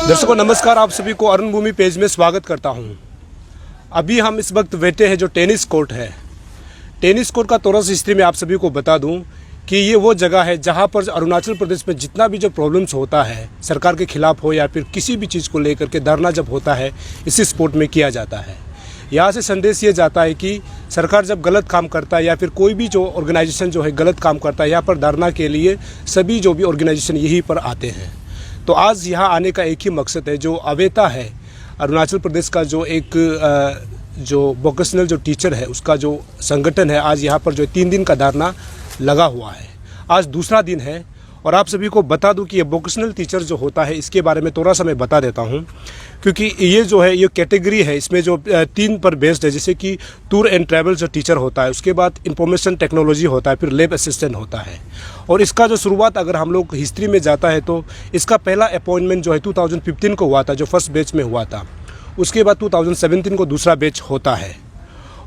दर्शकों नमस्कार, आप सभी को अरुण भूमि पेज में स्वागत करता हूं। अभी हम इस वक्त बैठे हैं जो टेनिस कोर्ट है। टेनिस कोर्ट का थोड़ा सा हिस्ट्री में आप सभी को बता दूं कि ये वो जगह है जहां पर अरुणाचल प्रदेश में जितना भी जो प्रॉब्लम्स होता है सरकार के खिलाफ हो या फिर किसी भी चीज़ को लेकर के धरना जब होता है इसी स्पोर्ट में किया जाता है। यहाँ से संदेश ये जाता है कि सरकार जब गलत काम करता है या फिर कोई भी जो ऑर्गेनाइजेशन जो है गलत काम करता है, यहाँ पर धरना के लिए सभी जो भी ऑर्गेनाइजेशन यहीं पर आते हैं। तो आज यहाँ आने का एक ही मकसद है, जो अवेता है अरुणाचल प्रदेश का जो एक जो वोकेशनल जो टीचर है उसका जो संगठन है, आज यहाँ पर जो 3 दिन का धरना लगा हुआ है। आज दूसरा दिन है और आप सभी को बता दूं कि ये वोकेशनल टीचर जो होता है इसके बारे में थोड़ा सा मैं बता देता हूं, क्योंकि ये जो है ये कैटेगरी है, इसमें जो 3 पर बेस्ड है। जैसे कि टूर एंड ट्रैवल जो टीचर होता है, उसके बाद इंफॉर्मेशन टेक्नोलॉजी होता है, फिर लैब असिस्टेंट होता है। और इसका जो शुरुआत अगर हम लोग हिस्ट्री में जाता है तो इसका पहला अपॉइंटमेंट जो है 2015 को हुआ था, जो फर्स्ट बैच में हुआ था। उसके बाद 2017 को दूसरा बैच होता है।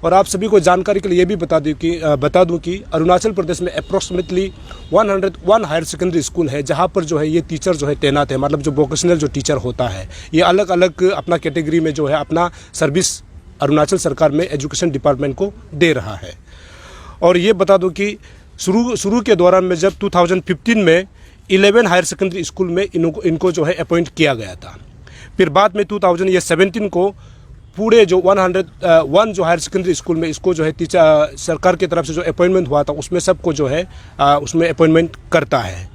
और आप सभी को जानकारी के लिए ये भी बता दूं कि अरुणाचल प्रदेश में अप्रॉक्सीमेटली 101 हायर सेकेंडरी स्कूल है जहाँ पर जो है ये टीचर जो है तैनात है। मतलब जो वोकेशनल जो टीचर होता है ये अलग अलग अपना कैटेगरी में जो है अपना सर्विस अरुणाचल सरकार में एजुकेशन डिपार्टमेंट को दे रहा है। और ये बता दूं कि शुरू के दौरान में जब 2015 में 11 हायर सेकेंडरी स्कूल में इनको जो है अपॉइंट किया गया था। फिर बाद में 2017 को पूरे जो 101 जो हायर सेकेंडरी स्कूल में इसको जो है टीचर सरकार की तरफ से जो अपॉइंटमेंट हुआ था उसमें सबको जो है उसमें अपॉइंटमेंट करता है।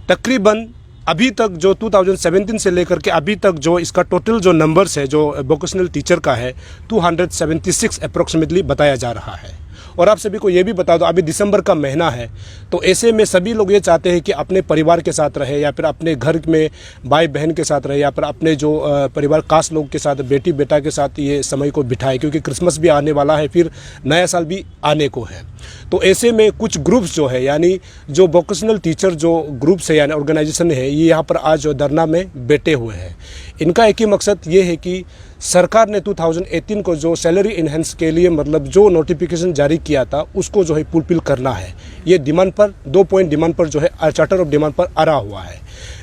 तकरीबन अभी तक जो 2017 से लेकर के अभी तक जो इसका टोटल जो नंबर्स है जो वोकेशनल टीचर का है 276 अप्रोक्सीमेटली बताया जा रहा है। और आप सभी को ये भी बता दो अभी दिसंबर का महीना है, तो ऐसे में सभी लोग ये चाहते हैं कि अपने परिवार के साथ रहे या फिर अपने घर में भाई बहन के साथ रहे या फिर अपने जो परिवार कास्ट लोग के साथ बेटी बेटा के साथ ये समय को बिठाए, क्योंकि क्रिसमस भी आने वाला है, फिर नया साल भी आने को है। तो ऐसे में कुछ ग्रुप्स जो है यानी जो वोकेशनल टीचर जो ग्रुप्स है यानी ऑर्गेनाइजेशन है ये यहाँ पर आज जो धरना में बैठे हुए हैं। इनका एक ही मकसद ये है कि सरकार ने 2018 को जो सैलरी इनहेंस के लिए मतलब जो नोटिफिकेशन जारी किया था उसको जो है फुलफिल करना है। ये डिमांड पर 2 पॉइंट डिमांड पर जो है चार्टर ऑफ डिमांड पर अड़ा हुआ है।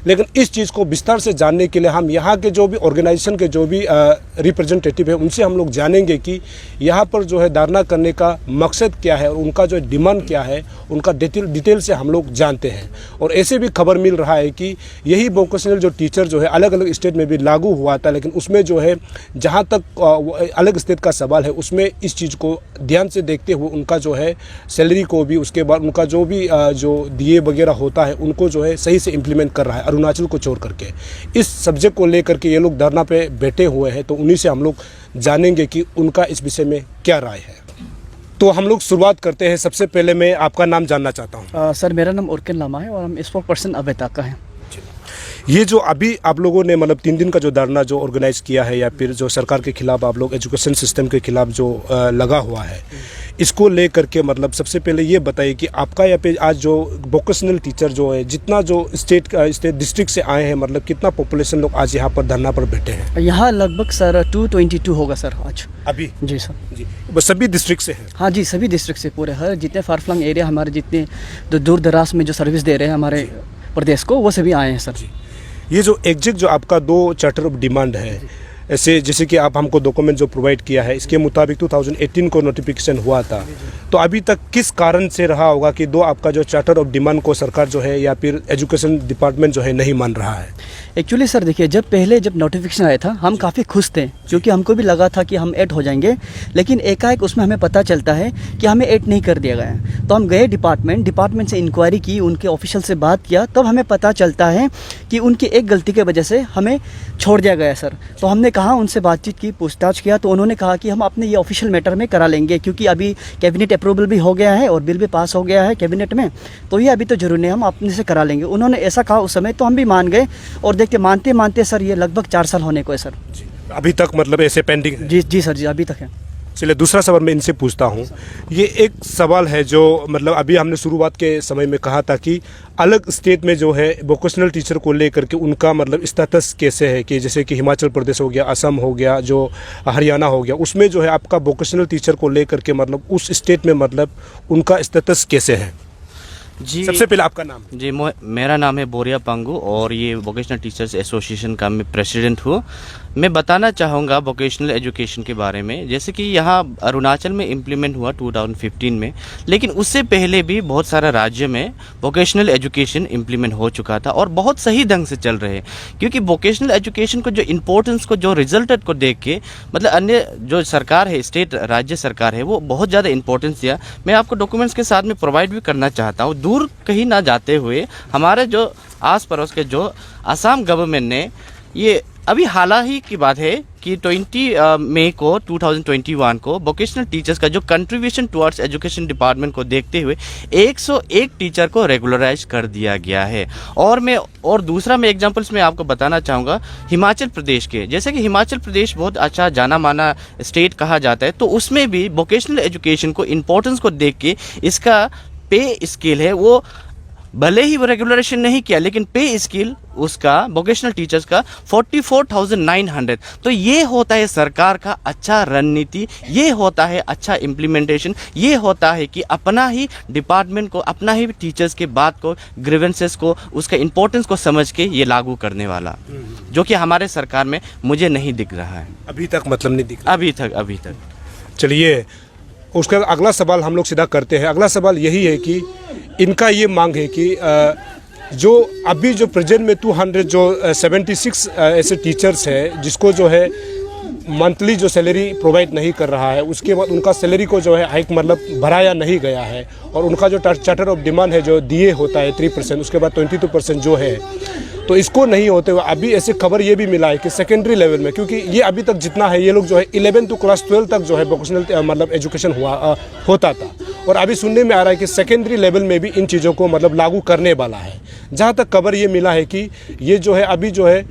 लेकिन इस चीज़ को विस्तार से जानने के लिए हम यहाँ के जो भी ऑर्गेनाइजेशन के जो भी रिप्रेजेंटेटिव है उनसे हम लोग जानेंगे कि यहाँ पर जो है धरना करने का मकसद क्या है और उनका जो डिमांड क्या है, उनका डिटेल से हम लोग जानते हैं। और ऐसे भी खबर मिल रहा है कि यही वोकेशनल जो टीचर जो है अलग अलग स्टेट में भी लागू हुआ था, लेकिन उसमें जो है जहाँ तक अलग स्टेट का सवाल है उसमें इस चीज़ को ध्यान से देखते हुए उनका जो है सैलरी को भी, उसके बाद उनका जो भी जो DA वगैरह होता है उनको जो है सही से इम्प्लीमेंट कर रहा है अरुणाचल को छोड़ करके। इस सब्जेक्ट को लेकर के ये लोग धरना पे बैठे हुए हैं, तो उन्हीं से हम लोग जानेंगे कि उनका इस विषय में क्या राय है। तो हम लोग शुरुआत करते हैं। सबसे पहले मैं आपका नाम जानना चाहता हूँ। सर मेरा नाम उर्किन लामा है और हम स्पोक्सपर्सन अवेता का है। ये जो अभी आप लोगों ने मतलब 3 दिन का जो धरना जो ऑर्गेनाइज किया है या फिर जो सरकार के खिलाफ आप लोग एजुकेशन सिस्टम के खिलाफ जो लगा हुआ है, इसको लेकर के मतलब सबसे पहले ये बताइए कि आपका यहाँ पे आज जो वोकेशनल टीचर जो है जितना जो स्टेट डिस्ट्रिक्ट से आए हैं, मतलब कितना पॉपुलेशन लोग आज यहाँ पर धरना पर बैठे हैं? यहाँ लगभग सर 222 होगा सर आज अभी। जी सर जी, बस सभी डिस्ट्रिक्ट से हैं? हाँ जी, सभी डिस्ट्रिक्ट से पूरे हर जितने फारफ्लंग एरिया हमारे जितने दूर दराज में जो सर्विस दे रहे हैं हमारे प्रदेश को, वो सभी आए हैं सर। ये जो एग्जैक्ट जो आपका 2 चार्टर ऑफ डिमांड है, ऐसे जैसे कि आप हमको डॉक्यूमेंट जो प्रोवाइड किया है इसके मुताबिक 2018 को नोटिफिकेशन हुआ था, तो अभी तक किस कारण से रहा होगा कि 2 आपका जो चार्टर ऑफ डिमांड को सरकार जो है या फिर एजुकेशन डिपार्टमेंट जो है नहीं मान रहा है? एक्चुअली सर देखिए, जब नोटिफिकेशन आया था हम काफ़ी खुश थे, क्योंकि हमको भी लगा था कि हम ऐड हो जाएंगे, लेकिन एकाएक उसमें हमें पता चलता है कि हमें ऐड नहीं कर दिया गया है। तो हम गए डिपार्टमेंट से इंक्वायरी की, उनके ऑफिशियल से बात किया, तब हमें पता चलता है कि उनकी एक गलती की वजह से हमें छोड़ दिया गया सर। तो हमने कहा, उनसे बातचीत की, पूछताछ किया, तो उन्होंने कहा कि हम अपने ये ऑफिशियल मैटर में करा लेंगे, क्योंकि अभी कैबिनेट अप्रूवल भी हो गया है और बिल भी पास हो गया है कैबिनेट में, तो ये अभी तो जरूरी नहीं, हम अपने से करा लेंगे। उन्होंने ऐसा कहा उस समय, तो हम भी मान गए। और देखते मानते मानते सर ये लगभग 4 साल होने को है सर। अभी तक मतलब ऐसे पेंडिंग है? जी सर जी, अभी तक है। चलिए दूसरा सवाल मैं इनसे पूछता हूँ। ये एक सवाल है जो मतलब अभी हमने शुरुआत के समय में कहा था कि अलग स्टेट में जो है वोकेशनल टीचर को लेकर के उनका मतलब स्टेटस कैसे है, कि जैसे कि हिमाचल प्रदेश हो गया, असम हो गया, जो हरियाणा हो गया, उसमें जो है आपका वोकेशनल टीचर को लेकर के मतलब उस स्टेट में मतलब उनका स्टेटस कैसे है? जी सबसे पहले आपका नाम। जी मेरा नाम है बोरिया पंगू और ये वोकेशनल टीचर्स एसोसिएशन का मैं प्रेसिडेंट हूँ। मैं बताना चाहूँगा वोकेशनल एजुकेशन के बारे में। जैसे कि यहाँ अरुणाचल में इम्प्लीमेंट हुआ 2015 में, लेकिन उससे पहले भी बहुत सारा राज्य में वोकेशनल एजुकेशन इम्प्लीमेंट हो चुका था और बहुत सही ढंग से चल रहे हैं। क्योंकि वोकेशनल एजुकेशन को जो इम्पोर्टेंस को जो रिजल्ट को देख के मतलब अन्य जो सरकार है, स्टेट राज्य सरकार है, वो बहुत ज़्यादा इंपॉर्टेंस दिया। मैं आपको डॉक्यूमेंट्स के साथ में प्रोवाइड भी करना चाहता हूँ। दूर कहीं ना जाते हुए हमारे जो आस पड़ोस के जो आसाम गवर्नमेंट ने ये अभी हाल ही की बात है कि 20 मई को 2021 को वोकेशनल टीचर्स का जो कंट्रीब्यूशन टुवर्ड्स एजुकेशन डिपार्टमेंट को देखते हुए 101 टीचर को रेगुलराइज कर दिया गया है। और दूसरा मैं एग्जांपल्स में आपको बताना चाहूँगा हिमाचल प्रदेश के। जैसे कि हिमाचल प्रदेश बहुत अच्छा जाना माना स्टेट कहा जाता है, तो उसमें भी वोकेशनल एजुकेशन को इम्पोर्टेंस को देख के इसका पे स्केल है वो भले ही वो रेगुलराइजेशन नहीं किया, लेकिन पे स्केल उसका वोकेशनल टीचर्स का 44,900। तो ये होता है सरकार का अच्छा रणनीति, ये होता है अच्छा इम्प्लीमेंटेशन, ये होता है कि अपना ही डिपार्टमेंट को, अपना ही टीचर्स के बात को, ग्रीवेंसेस को, उसका इम्पोर्टेंस को समझ के ये लागू करने वाला, जो कि हमारे सरकार में मुझे नहीं दिख रहा है अभी तक, मतलब नहीं दिख रहा अभी तक। चलिए उसका अगला सवाल हम लोग सीधा करते हैं। अगला सवाल यही है कि इनका ये मांग है कि जो अभी जो प्रेजेंट में 276 ऐसे टीचर्स हैं जिसको जो है मंथली जो सैलरी प्रोवाइड नहीं कर रहा है, उसके बाद उनका सैलरी को जो है हाइक मतलब भराया नहीं गया है, और उनका जो चार्टर ऑफ डिमांड है जो दिए होता है 3%, उसके बाद 22% जो है, तो इसको नहीं होते हुए अभी ऐसे खबर ये भी मिला है कि सेकेंडरी लेवल में, क्योंकि ये अभी तक जितना है ये लोग जो है 11 to क्लास 12 तक जो है वोकेशनल मतलब एजुकेशन होता था, और अभी सुनने में आ रहा है कि सेकेंडरी लेवल में भी इन चीज़ों को मतलब लागू करने वाला है। जहाँ तक खबर ये मिला है कि ये जो है अभी जो है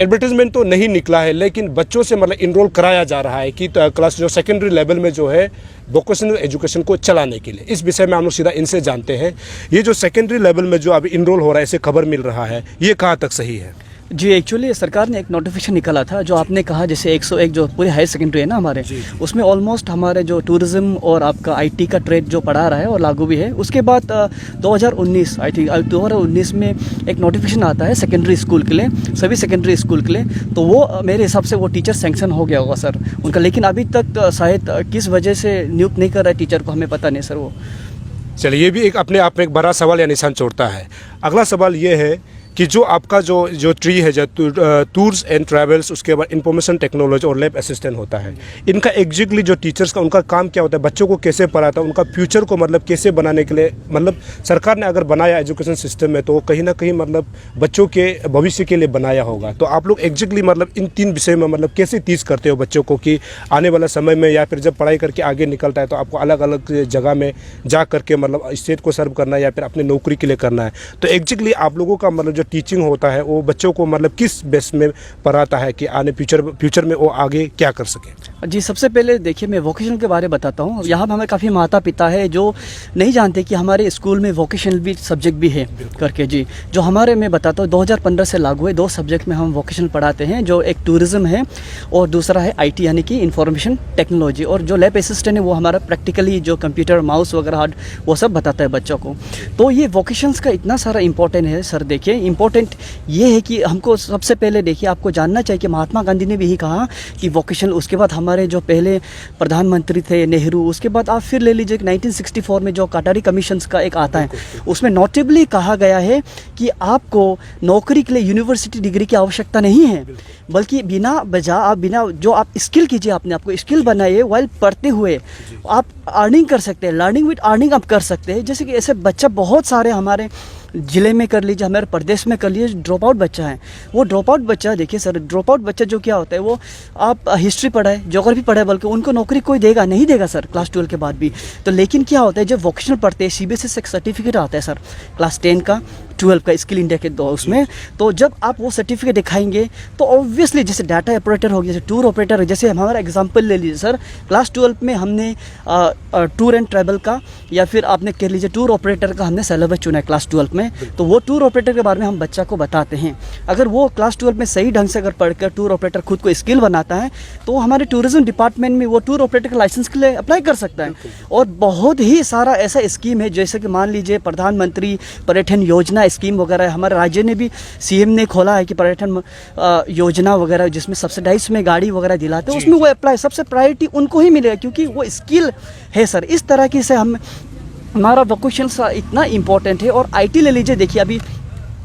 एडवर्टाइजमेंट तो नहीं निकला है, लेकिन बच्चों से मतलब इनरोल कराया जा रहा है कि क्लास जो सेकेंडरी लेवल में जो है वोकेशनल एजुकेशन को चलाने के लिए। इस विषय में हम लोग सीधा इनसे जानते हैं, ये जो सेकेंडरी लेवल में जो अभी इनरोल हो रहा है, ऐसे खबर मिल रहा है, ये कहाँ तक सही है? जी एक्चुअली सरकार ने एक नोटिफिकेशन निकाला था, जो आपने कहा जैसे 101 जो पूरे हायर सेकेंडरी है ना हमारे, उसमें ऑलमोस्ट हमारे जो टूरिज्म और आपका आईटी का ट्रेड जो पढ़ा रहा है और लागू भी है। उसके बाद 2019 आई थिंक 2019 में एक नोटिफिकेशन आता है सेकेंडरी स्कूल के लिए, सभी सेकेंडरी स्कूल के लिए, तो वो मेरे हिसाब से वो टीचर सैंक्शन हो गया होगा सर उनका, लेकिन अभी तक शायद किस वजह से नियुक्त नहीं कर रहा है टीचर को, हमें पता नहीं सर वो। चलिए ये भी एक अपने आप में एक बड़ा सवाल या निशान छोड़ता है। अगला सवाल ये है कि जो आपका जो ट्री है, जो टूर्स एंड ट्रैवल्स, उसके बाद इंफॉर्मेशन टेक्नोलॉजी और लैब असिस्टेंट होता है, इनका एग्जैक्टली जो टीचर्स का उनका काम क्या होता है, बच्चों को कैसे पढ़ाता है, उनका फ्यूचर को मतलब कैसे बनाने के लिए, मतलब सरकार ने अगर बनाया एजुकेशन सिस्टम में तो कहीं ना कहीं मतलब बच्चों के भविष्य के लिए बनाया होगा। तो आप लोग एग्जैक्टली मतलब इन 3 विषय में मतलब कैसे टीच करते हो बच्चों को कि आने वाला समय में या फिर जब पढ़ाई करके आगे निकलता है तो आपको अलग अलग जगह में जा करके मतलब स्टेट को सर्व करना है या फिर अपने नौकरी के लिए करना है, तो एग्जैक्टली आप लोगों का मतलब जो टीचिंग होता है वो बच्चों को मतलब किस बेस में पढ़ाता है कि आने फ्यूचर में वो आगे क्या कर सके? जी सबसे पहले देखिए मैं वोकेशनल के बारे में बताता हूँ। यहाँ पर हमें काफ़ी माता पिता है जो नहीं जानते कि हमारे स्कूल में वोकेशनल भी सब्जेक्ट भी है करके। जी जो हमारे मैं बताता हूँ 2015 से लागू है, 2 सब्जेक्ट में हम वोकेशनल पढ़ाते हैं, जो एक टूरिज्म है और दूसरा है आईटी यानी कि इंफॉर्मेशन टेक्नोलॉजी, और जो लैब असिस्टेंट है वो हमारा प्रैक्टिकली जो कंप्यूटर माउस वगैरह हार्ड वो सब बताता है बच्चों को। तो ये वोकेशंस का इतना सारा इंपॉर्टेंट है सर। देखिए इंपॉर्टेंट ये है कि हमको सबसे पहले देखिए आपको जानना चाहिए कि महात्मा गांधी ने भी यही कहा कि वोकेशनल, उसके बाद हमारे जो पहले प्रधानमंत्री थे नेहरू, उसके बाद आप फिर ले लीजिए 1964 में जो कटारी कमीशंस का एक आता है, उसमें नोटेबली कहा गया है कि आपको नौकरी के लिए यूनिवर्सिटी डिग्री की आवश्यकता नहीं है, बल्कि बिना जो आप स्किल कीजिए, अपने आप को स्किल बनाइए, वाइल पढ़ते हुए आप अर्निंग कर सकते हैं, लर्निंग विद अर्निंग आप कर सकते हैं। जैसे कि ऐसे बच्चा बहुत सारे हमारे ज़िले में कर लीजिए, हमारे प्रदेश में कर लीजिए, ड्रॉप आउट बच्चा है। वो ड्रॉप आउट बच्चा देखिए सर, ड्रॉप आउट बच्चा जो क्या होता है, वो आप हिस्ट्री पढ़ाए, ज्योग्राफी पढ़ाए, बल्कि उनको नौकरी कोई नहीं देगा सर क्लास 12 के बाद भी। तो लेकिन क्या होता है जब वोकेशनल पढ़ते हैं, CBSE से एक सर्टिफिकेट आता है सर क्लास 10 का, 12 का स्किल इंडिया के दो उसमें। तो जब आप वो सर्टिफिकेट दिखाएंगे तो ऑब्वियसली जैसे डाटा ऑपरेटर हो गया, जैसे टूर ऑपरेटर, जैसे हमारा एग्जांपल ले लीजिए सर, क्लास 12 में हमने टूर एंड ट्रैवल का या फिर आपने कह लीजिए टूर ऑपरेटर का हमने सिलेबस चुना है क्लास 12 में। तो वो टूर ऑपरेटर के बारे में हम बच्चा को बताते हैं। अगर वो क्लास 12 में सही ढंग से अगर पढ़कर टूर ऑपरेटर खुद को स्किल बनाता है तो हमारे टूरिज्म डिपार्टमेंट में वो टूर ऑपरेटर के लाइसेंस के लिए अप्लाई कर सकता है। और बहुत ही सारा ऐसा स्कीम है, जैसे कि मान लीजिए प्रधानमंत्री पर्यटन योजना स्कीम वगैरह हमारे राज्य ने भी, सीएम ने खोला है कि पर्यटन योजना वगैरह जिसमें सब्सिडाइज में गाड़ी वगैरह दिलाते हैं, उसमें वो अप्लाई, सबसे प्रायोरिटी उनको ही मिलेगा क्योंकि वो स्किल है सर। इस तरह की से हम हमारा वोकेशनल इतना इम्पोर्टेंट है। और आईटी ले लीजिए, देखिए अभी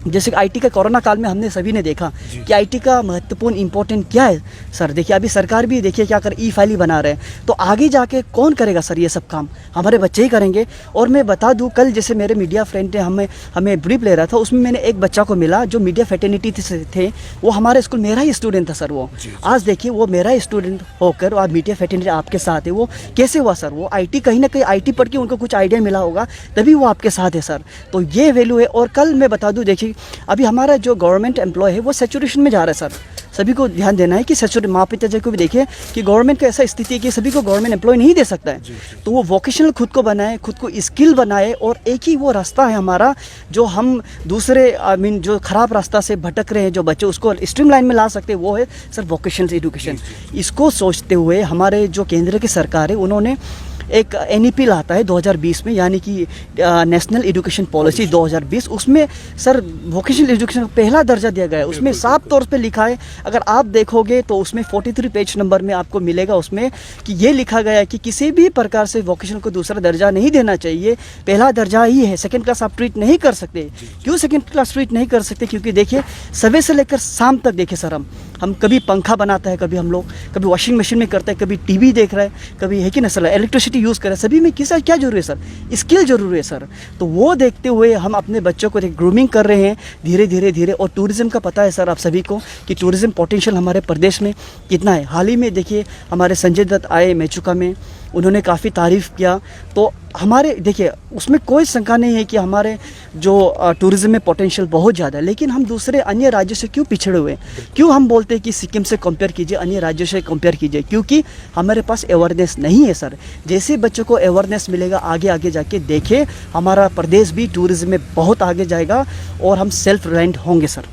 जैसे आईटी का कोरोना काल में हमने सभी ने देखा कि आईटी का महत्वपूर्ण इंपॉर्टेंट क्या है सर। देखिए अभी सरकार भी देखिए क्या कर ई फाइल ही बना रहे हैं, तो आगे जाके कौन करेगा सर ये सब काम, हमारे बच्चे ही करेंगे। और मैं बता दूं, कल जैसे मेरे मीडिया फ्रेंड ने हमें ब्रीफ ले रहा था, उसमें मैंने एक बच्चा को मिला जो मीडिया फेटर्निटी से थे, वो हमारे स्कूल मेरा ही स्टूडेंट था सर। वो आज देखिए वो मेरा स्टूडेंट होकर आज मीडिया फेटर्निटी आपके साथ है, वो कैसे हुआ सर? वो आईटी कहीं ना कहीं आईटी पढ़ के उनको कुछ आइडिया मिला होगा तभी वो आपके साथ है सर। तो ये वैल्यू है। और कल मैं बता दूं, देखिए अभी हमारा जो गवर्नमेंट एम्प्लॉय है वो सैचुरेशन में जा रहा है सर। सभी को ध्यान देना है कि सैचुरेशन, माँ पिताजी को भी देखिए कि गवर्नमेंट का ऐसा स्थिति है कि सभी को गवर्नमेंट एम्प्लॉय नहीं दे सकता है। तो वो वोकेशनल खुद को बनाए, खुद को स्किल बनाए। और एक ही वो रास्ता है हमारा जो हम दूसरे जो ख़राब रास्ता से भटक रहे हैं जो बच्चे, उसको स्ट्रीम लाइन में ला सकते हैं, वो है सर वोकेशनल एजुकेशन। इसको सोचते हुए हमारे जो केंद्र की सरकार है उन्होंने एक NEP लाता है 2020 में, यानी कि नेशनल एजुकेशन पॉलिसी 2020। उसमें सर वोकेशनल एजुकेशन का पहला दर्जा दिया गया है। उसमें साफ तौर पे लिखा है, अगर आप देखोगे तो उसमें 43 पेज नंबर में आपको मिलेगा उसमें कि ये लिखा गया है कि किसी भी प्रकार से वोकेशनल को दूसरा दर्जा नहीं देना चाहिए, पहला दर्जा ही है। सेकेंड क्लास आप ट्रीट नहीं कर सकते। क्यों सेकेंड क्लास ट्रीट नहीं कर सकते? क्योंकि देखिए सुबह से लेकर शाम तक देखिए सर, हम कभी पंखा बनाता है, कभी हम लोग कभी वॉशिंग मशीन में करते हैं, कभी टीवी देख रहे हैं, कभी है कि ना सर इलेक्ट्रिसिटी यूज़ करें, सभी में किस क्या जरूरी है सर? स्किल जरूरी है सर। तो वो देखते हुए हम अपने बच्चों को ग्रूमिंग कर रहे हैं धीरे धीरे धीरे। और टूरिज्म का पता है सर आप सभी को कि टूरिज्म पोटेंशियल हमारे प्रदेश में कितना है। हाल ही में देखिए हमारे संजय दत्त आए मेचुका में, उन्होंने काफ़ी तारीफ़ किया। तो हमारे देखिए उसमें कोई शंका नहीं है कि हमारे जो टूरिज्म में पोटेंशियल बहुत ज़्यादा है, लेकिन हम दूसरे अन्य राज्यों से क्यों पिछड़े हुए? क्यों हम बोलते हैं कि सिक्किम से कंपेयर कीजिए, अन्य राज्यों से कंपेयर कीजिए? क्योंकि हमारे पास अवेयरनेस नहीं है सर। जैसे बच्चों को अवेयरनेस मिलेगा आगे आगे जाके देखिए हमारा प्रदेश भी टूरिज्म में बहुत आगे जाएगा और हम सेल्फ रिलायंट होंगे सर।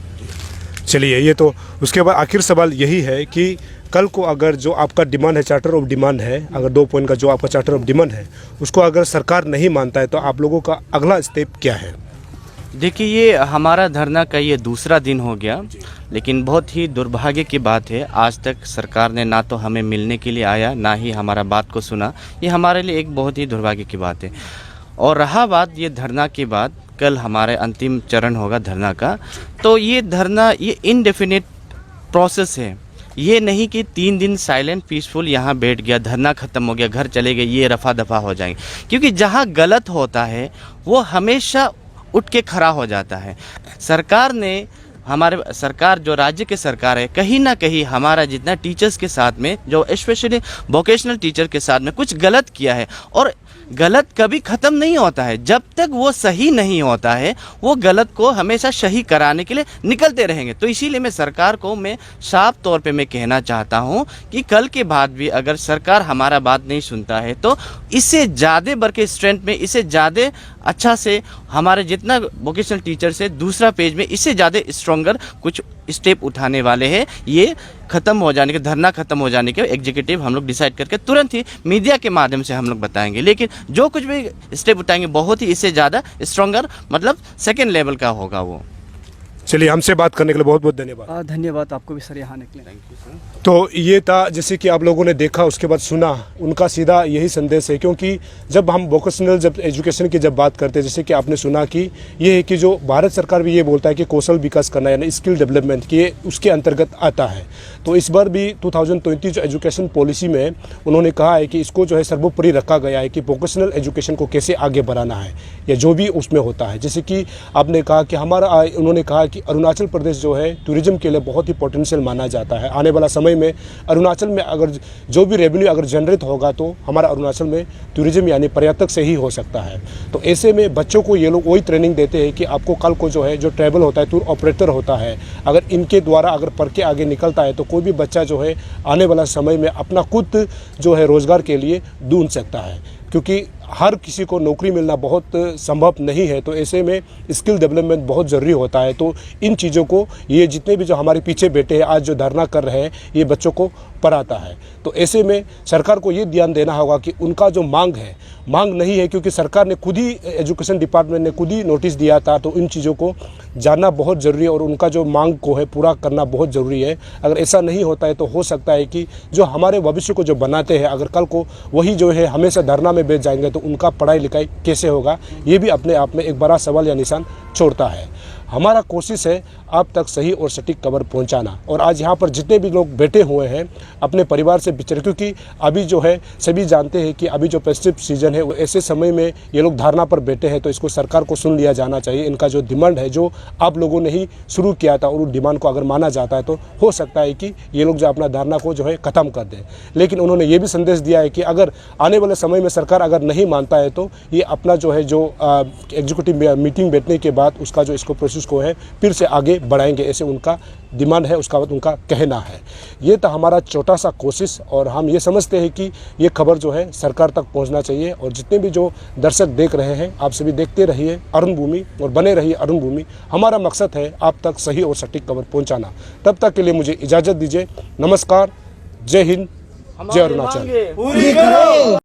चलिए, ये तो उसके बाद आखिर सवाल यही है कि कल को अगर जो आपका डिमांड है, चार्टर ऑफ डिमांड है, अगर 2 पॉइंट का जो आपका चार्टर ऑफ डिमांड है उसको अगर सरकार नहीं मानता है तो आप लोगों का अगला स्टेप क्या है? देखिए, ये हमारा धरना का ये दूसरा दिन हो गया, लेकिन बहुत ही दुर्भाग्य की बात है आज तक सरकार ने ना तो हमें मिलने के लिए आया, ना ही हमारा बात को सुना। ये हमारे लिए एक बहुत ही दुर्भाग्य की बात है। और रहा बात ये धरना की बात, कल हमारे अंतिम चरण होगा धरना का। तो ये धरना ये इनडेफिनिट प्रोसेस है। ये नहीं कि 3 दिन साइलेंट पीसफुल यहाँ बैठ गया, धरना ख़त्म हो गया, घर चले गए, ये रफा दफा हो जाएंगे। क्योंकि जहाँ गलत होता है वो हमेशा उठ के खड़ा हो जाता है। सरकार ने, हमारे सरकार जो राज्य की सरकार है, कहीं ना कहीं हमारा जितना टीचर्स के साथ में, जो स्पेशली वोकेशनल टीचर के साथ में कुछ गलत किया है। और गलत कभी ख़त्म नहीं होता है, जब तक वो सही नहीं होता है वो गलत को हमेशा सही कराने के लिए निकलते रहेंगे। तो इसीलिए मैं सरकार को मैं साफ तौर पे मैं कहना चाहता हूँ कि कल के बाद भी अगर सरकार हमारा बात नहीं सुनता है तो इससे ज़्यादा बढ़ के स्ट्रेंथ में, इससे ज़्यादा अच्छा से हमारे जितना वोकेशनल टीचर से दूसरा पेज में इससे ज़्यादा स्ट्रॉन्गर कुछ स्टेप उठाने वाले हैं। ये ख़त्म हो जाने के, धरना ख़त्म हो जाने के एग्जीक्यूटिव हम लोग डिसाइड करके तुरंत ही मीडिया के माध्यम से हम लोग बताएंगे। लेकिन जो कुछ भी स्टेप उठाएंगे बहुत ही इससे ज़्यादा स्ट्रॉन्गर, मतलब सेकेंड लेवल का होगा वो। चलिए, हमसे बात करने के लिए बहुत बहुत धन्यवाद। धन्यवाद आपको भी सर यहाँ आने के लिए। Thank you sir. तो ये था, जैसे कि आप लोगों ने देखा उसके बाद सुना, उनका सीधा यही संदेश है। क्योंकि जब हम वोकेशनल जब एजुकेशन की जब बात करते हैं, जैसे कि आपने सुना कि ये है कि जो भारत सरकार भी ये बोलता है कि कौशल विकास करना यानी स्किल डेवलपमेंट की उसके अंतर्गत आता है। तो इस बार भी 2020 जो एजुकेशन पॉलिसी में उन्होंने कहा है कि इसको जो है सर्वोपरि रखा गया है कि वोकेशनल एजुकेशन को कैसे आगे बढ़ाना है या जो भी उसमें होता है। जैसे कि आपने कहा कि उन्होंने कहा कि अरुणाचल प्रदेश जो है टूरिज्म के लिए बहुत ही पोटेंशियल माना जाता है। आने वाला समय में अरुणाचल में अगर जो भी रेवेन्यू अगर जनरेट होगा तो हमारा अरुणाचल में टूरिज्म यानी पर्यटक से ही हो सकता है। तो ऐसे में बच्चों को ये लोग वही ट्रेनिंग देते हैं कि आपको कल को जो है जो ट्रैवल होता है, टूर ऑपरेटर होता है, अगर इनके द्वारा अगर पढ़ के आगे निकलता है तो कोई भी बच्चा जो है आने वाला समय में अपना खुद जो है रोज़गार के लिए ढूंढ सकता है, क्योंकि हर किसी को नौकरी मिलना बहुत संभव नहीं है। तो ऐसे में स्किल डेवलपमेंट बहुत ज़रूरी होता है। तो इन चीज़ों को ये जितने भी जो हमारे पीछे बैठे हैं आज जो धरना कर रहे हैं ये बच्चों को पढ़ाता है। तो ऐसे में सरकार को ये ध्यान देना होगा कि उनका जो मांग है, मांग नहीं है, क्योंकि सरकार ने खुद ही एजुकेशन डिपार्टमेंट ने खुद ही नोटिस दिया था। तो इन चीज़ों को जानना बहुत ज़रूरी है और उनका जो मांग को है पूरा करना बहुत ज़रूरी है। अगर ऐसा नहीं होता है तो हो सकता है कि जो हमारे भविष्य को जो बनाते हैं अगर कल को वही जो है हमेशा धरना में बैठ जाएंगे तो उनका पढ़ाई लिखाई कैसे होगा, ये भी अपने आप में एक बड़ा सवाल या निशान छोड़ता है। हमारा कोशिश है आप तक सही और सटीक खबर पहुंचाना। और आज यहाँ पर जितने भी लोग बैठे हुए हैं अपने परिवार से बिछड़, क्योंकि अभी जो है सभी जानते हैं कि अभी जो फेस्टिव सीजन है ऐसे समय में ये लोग धारणा पर बैठे हैं, तो इसको सरकार को सुन लिया जाना चाहिए। इनका जो डिमांड है जो आप लोगों ने ही शुरू किया था और उस डिमांड को अगर माना जाता है तो हो सकता है कि ये लोग जो अपना धारणा को जो है ख़त्म कर दें। लेकिन उन्होंने ये भी संदेश दिया है कि अगर आने वाले समय में सरकार अगर नहीं मानता है तो ये अपना जो है जो एग्जीक्यूटिव मीटिंग बैठने के बाद उसका जो इसको प्रोसेस को है फिर से आगे बढ़ाएंगे, ऐसे उनका डिमांड है, उसका उनका कहना है। ये तो हमारा छोटा सा कोशिश और हम ये समझते हैं कि ये खबर जो है सरकार तक पहुंचना चाहिए। और जितने भी जो दर्शक देख रहे हैं आप सभी देखते रहिए अरुण भूमि और बने रहिए अरुण भूमि। हमारा मकसद है आप तक सही और सटीक खबर पहुंचाना। तब तक के लिए मुझे इजाज़त दीजिए। नमस्कार, जय हिंद, जय अरुणाचल।